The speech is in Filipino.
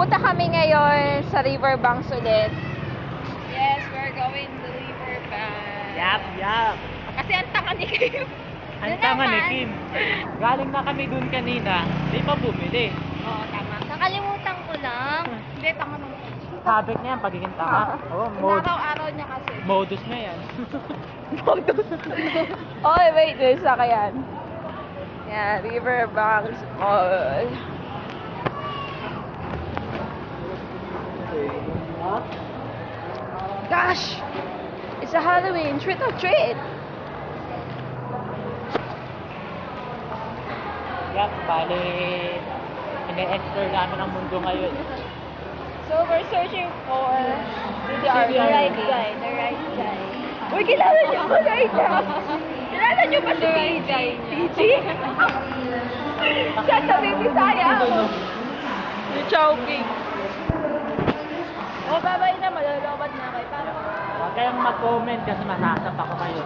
Pupunta kami ngayon sa riverbanks ulit. Yes, we're going to Riverbank. Yap. Kasi ang tanga ni Kim. Ang tanga ni Kim. Galing na kami dun kanina. Di pa bumili. Oo, tama. Nakalimutan ko lang. Hindi, tanga ng Habit niya yan, pagiging tanga. Araw-araw niya kasi. Modus na yan. Okay, wait. May sakyan. Yan, riverbanks mall. Gosh! It's a Halloween trick or treat! Yap, bali. Ine-explore namin ang mundo ngayon. So we're searching for the right right guy. The right guy. Uy, kilala niyo ba the right guy? Kilala niyo ba si PG? PG? Sasabihin Bisaya ako. Yung Chowking. Oh, babay na, malulobad na kayo. Paano? Huwag kayong mag-comment kasi masasap ako kayo.